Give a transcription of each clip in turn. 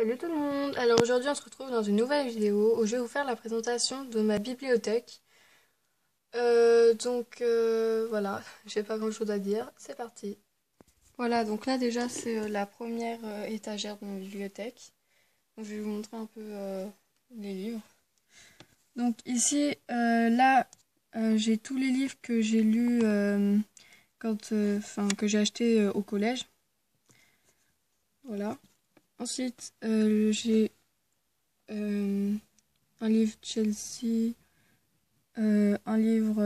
Salut tout le monde! Alors aujourd'hui on se retrouve dans une nouvelle vidéo où je vais vous faire la présentation de ma bibliothèque. Voilà, j'ai pas grand chose à dire, c'est parti. Voilà, donc là déjà c'est la première étagère de ma bibliothèque. Donc, je vais vous montrer un peu les livres. Donc ici, j'ai tous les livres que j'ai lus que j'ai achetés au collège. Voilà. Ensuite, j'ai un livre Chelsea, un livre...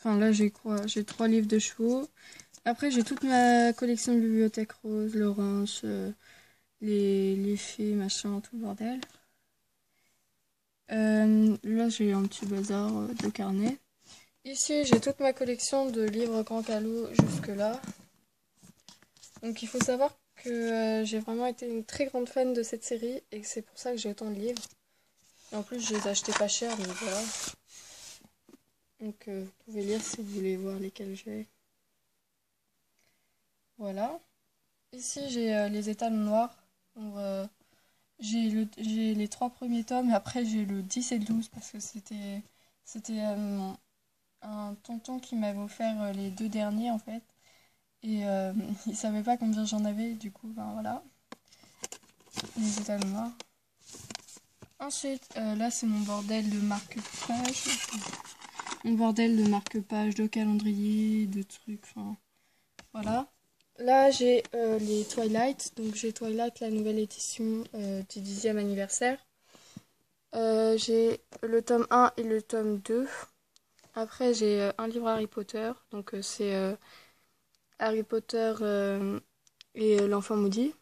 là, j'ai quoi? J'ai 3 livres de chevaux. Après, j'ai toute ma collection de bibliothèque rose, l'orange, les fées, machin, tout le bordel. Là, j'ai un petit bazar de carnet. Ici, j'ai toute ma collection de livres Grand Calou jusque-là. Donc, il faut savoir que j'ai vraiment été une très grande fan de cette série et que c'est pour ça que j'ai autant de livres. Et en plus, je les ai achetés pas cher, donc voilà. Donc, vous pouvez lire si vous voulez voir lesquels j'ai. Voilà. Ici, j'ai les étals noirs. J'ai les 3 premiers tomes, et après j'ai le 10 et le 12 parce que c'était un tonton qui m'avait offert les 2 derniers en fait. Et il savait pas combien j'en avais, du coup, ben voilà. Les étals noirs. Ensuite, là c'est mon bordel de marque-page. Mon bordel de marque-page, de calendrier, de trucs, enfin voilà. Là j'ai les Twilight, donc j'ai Twilight, la nouvelle édition du 10e anniversaire. J'ai le tome 1 et le tome 2. Après j'ai un livre Harry Potter, donc c'est Harry Potter et l'enfant maudit.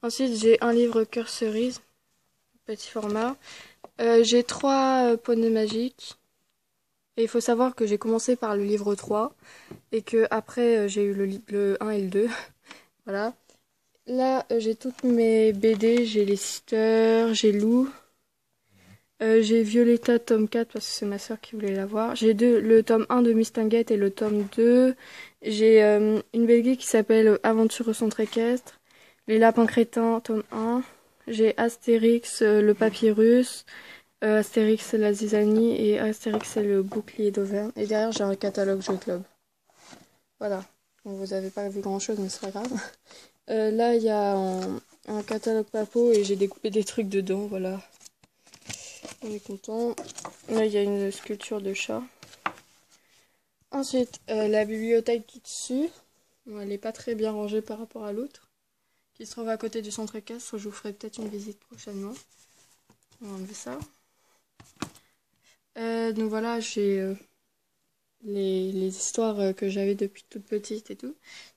Ensuite j'ai un livre Cœur cerise, petit format. J'ai 3 poneys magiques. Et il faut savoir que j'ai commencé par le livre 3 et que après j'ai eu le 1 et le 2. Voilà. Là, j'ai toutes mes BD, j'ai les Sisters, j'ai Lou. J'ai Violetta tome 4 parce que c'est ma soeur qui voulait l'avoir. J'ai le tome 1 de Mistinguett et le tome 2. J'ai une BD qui s'appelle Aventure au centre équestre. Les Lapins Crétins tome 1. J'ai Astérix, le papyrus. Astérix la zizanie et Astérix et le bouclier d'Auvergne. Et derrière j'ai un catalogue Jeux Club. Voilà. Bon, vous avez pas vu grand chose mais c'est pas grave. Là il y a un catalogue papo et j'ai découpé des trucs dedans, voilà. On est content. Là il y a une sculpture de chat. Ensuite la bibliothèque qui est dessus. Bon, elle est pas très bien rangée par rapport à l'autre. Qui se trouve à côté du centre équestre. Je vous ferai peut-être une visite prochainement. On va enlever ça. Donc voilà, j'ai les histoires que j'avais depuis toute petite et tout.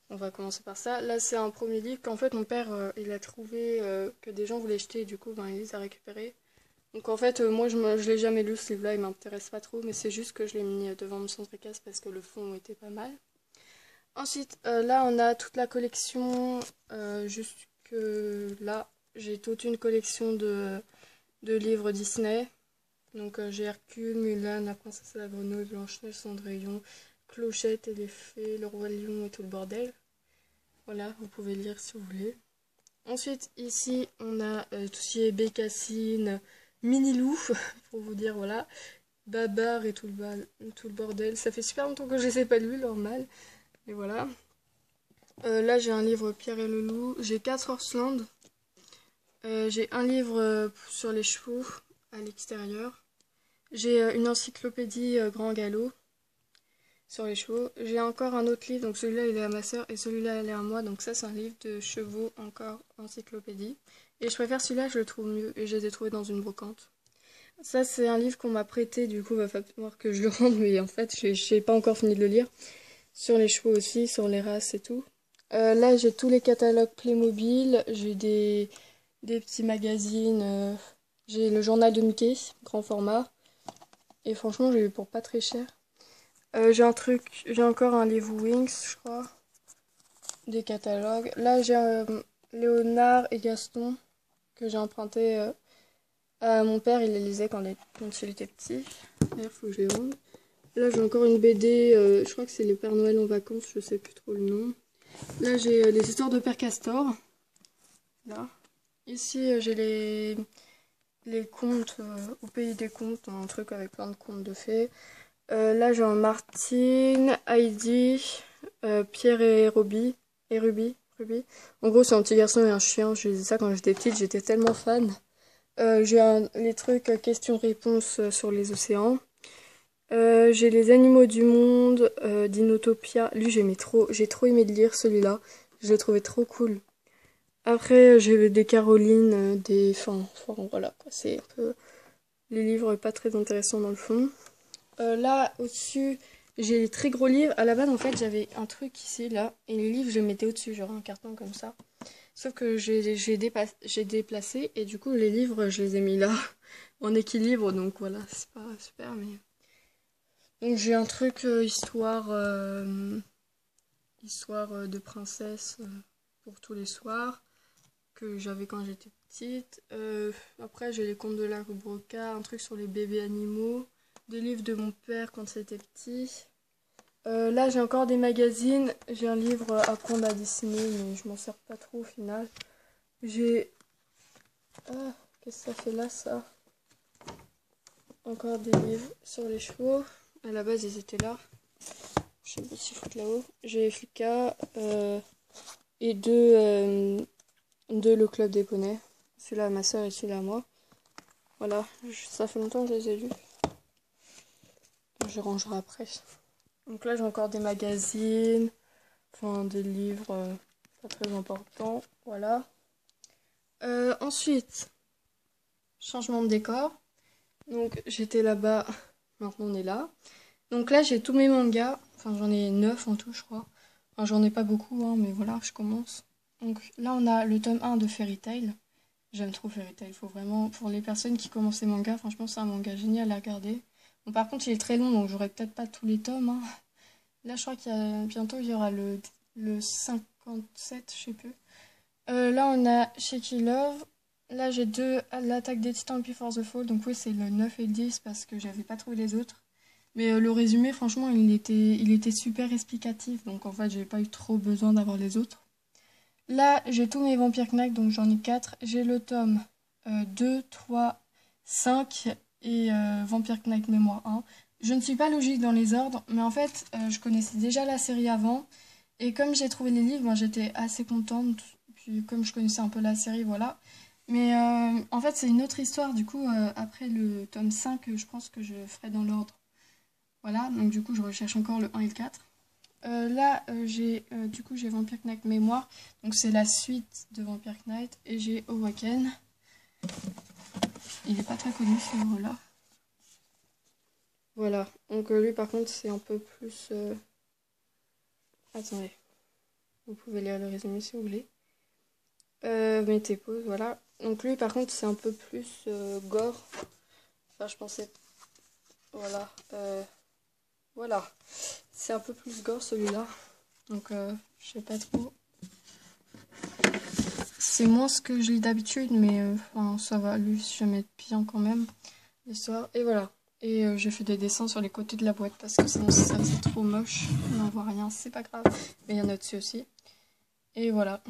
On va commencer par ça. Là, c'est un premier livre qu'en fait mon père il a trouvé que des gens voulaient jeter, et du coup, ben, il les a récupérés. Donc en fait, moi je l'ai jamais lu ce livre-là, il m'intéresse pas trop, mais c'est juste que je l'ai mis devant mon centre équestre parce que le fond était pas mal. Ensuite, là, on a toute la collection jusque là. J'ai toute une collection de livres Disney. Donc j'ai Hercule, Mulan, la princesse et la grenouille, Blanche-Neige, Cendrillon, Clochette et les fées, le roi lion et tout le bordel. Voilà, vous pouvez lire si vous voulez. Ensuite, ici, on a tout ce qui est Bécassine, Minilou, pour vous dire, voilà, Babar et tout le bordel. Ça fait super longtemps que je les ai pas lus, normal. Et voilà. Là, j'ai un livre Pierre et le loup. J'ai 4 Horseland. J'ai un livre sur les chevaux à l'extérieur. J'ai une encyclopédie Grand Galop sur les chevaux. J'ai encore un autre livre, donc celui-là il est à ma soeur et celui-là il est à moi. Donc ça c'est un livre de chevaux, encore encyclopédie. Et je préfère celui-là, je le trouve mieux et je les ai trouvés dans une brocante. Ça c'est un livre qu'on m'a prêté, du coup il va falloir que je le rende, mais en fait j'ai pas encore fini de le lire. Sur les chevaux aussi, sur les races et tout. Là j'ai tous les catalogues Playmobil, j'ai des petits magazines, j'ai le journal de Mickey, grand format. Et franchement, j'ai eu pour pas très cher. J'ai encore un livre Wings, je crois. Des catalogues. Là, j'ai Léonard et Gaston que j'ai emprunté à mon père. Il les lisait quand il était petit. D'ailleurs, faut que je les rende. Là, j'ai encore une BD. Je crois que c'est le Père Noël en vacances. Je sais plus trop le nom. Là, j'ai les histoires de Père Castor. Là. Ici, j'ai les contes au pays des contes, un truc avec plein de contes de fées. Là, j'ai un Martine, Heidi, Pierre et Ruby. Ruby. En gros, c'est un petit garçon et un chien. Je lisais ça quand j'étais petite, j'étais tellement fan. Les trucs questions-réponses sur les océans. J'ai les animaux du monde d'Inotopia. Lui, j'ai trop aimé le lire celui-là. Je l'ai trouvé trop cool. Après, j'ai des Carolines, enfin, voilà quoi. C'est un peu les livres pas très intéressants dans le fond. Là, au-dessus, j'ai les très gros livres. À la base, en fait, j'avais un truc ici, là, et les livres, je les mettais au-dessus, genre un carton comme ça. Sauf que j'ai déplacé, et du coup, les livres, je les ai mis là, en équilibre, donc voilà, c'est pas super, mais... Donc j'ai un truc histoire de princesse pour tous les soirs que j'avais quand j'étais petite. Après j'ai les contes de la Broca, un truc sur les bébés animaux, des livres de mon père quand c'était petit. Là j'ai encore des magazines, j'ai un livre Apprendre à dessiner mais je m'en sers pas trop au final. J'ai... Ah, qu'est-ce que ça fait là ça? Encore des livres sur les chevaux. À la base ils étaient là. Je sais pas s'ils foutent là-haut. J'ai Flicka et deux Le Club des Poneys. Celui-là à ma soeur et celui-là à moi. Voilà, ça fait longtemps que je les ai lus. Je rangerai après. Donc là j'ai encore des magazines, enfin des livres pas très importants. Voilà. Ensuite, changement de décor. Donc j'étais là-bas, maintenant on est là. Donc là j'ai tous mes mangas, enfin j'en ai 9 en tout je crois. Enfin j'en ai pas beaucoup hein, mais voilà, je commence. Donc là on a le tome 1 de Fairy Tail. J'aime trop Fairy Tail, faut vraiment, pour les personnes qui commencent les mangas, franchement c'est un manga génial à regarder. Bon par contre il est très long donc j'aurai peut-être pas tous les tomes. Hein. Là je crois bientôt il y aura le 57, je sais plus. Là on a Shaky Love. Là j'ai l'Attaque des Titans Before the Fall, donc oui c'est le 9 et le 10 parce que j'avais pas trouvé les autres. Mais le résumé franchement il était super explicatif, donc en fait j'ai pas eu trop besoin d'avoir les autres. Là j'ai tous mes Vampire Knight, donc j'en ai 4. J'ai le tome 2, 3, 5 et Vampire Knight Mémoire 1. Je ne suis pas logique dans les ordres, mais en fait je connaissais déjà la série avant. Et comme j'ai trouvé les livres, moi j'étais assez contente. Puis comme je connaissais un peu la série, voilà. Mais en fait c'est une autre histoire, du coup après le tome 5, je pense que je ferai dans l'ordre. Voilà, donc du coup je recherche encore le 1 et le 4. Là j'ai Vampire Knight Mémoire, donc c'est la suite de Vampire Knight. Et j'ai Awaken. Il est pas très connu ce livre-là. Voilà, donc lui par contre c'est un peu plus... Attendez, vous pouvez lire le résumé si vous voulez. Mettez pause, voilà. Donc lui par contre c'est un peu plus gore. Enfin je pensais... Voilà. Voilà. C'est un peu plus gore celui-là. Donc je sais pas trop. C'est moins ce que je lis d'habitude, mais enfin, ça va. Lui je vais mettre bien quand même. L'histoire. Et voilà. Et j'ai fait des dessins sur les côtés de la boîte parce que sinon ça faisait trop moche. On n'en voit rien, c'est pas grave. Mais il y en a dessus aussi. Et voilà.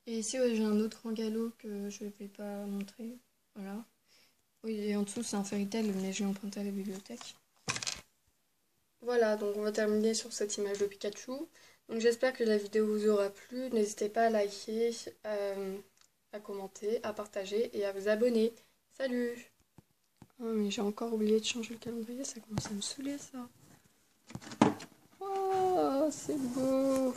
Et ici, ouais, j'ai un autre angalo que je vais pas montrer. Voilà. Oui, et en dessous, c'est un Fairy Tail, mais je l'ai emprunté à la bibliothèque. Voilà, donc on va terminer sur cette image de Pikachu. Donc j'espère que la vidéo vous aura plu. N'hésitez pas à liker, à commenter, à partager et à vous abonner. Salut! Oh, mais j'ai encore oublié de changer le calendrier, ça commence à me saouler ça. Oh, c'est beau!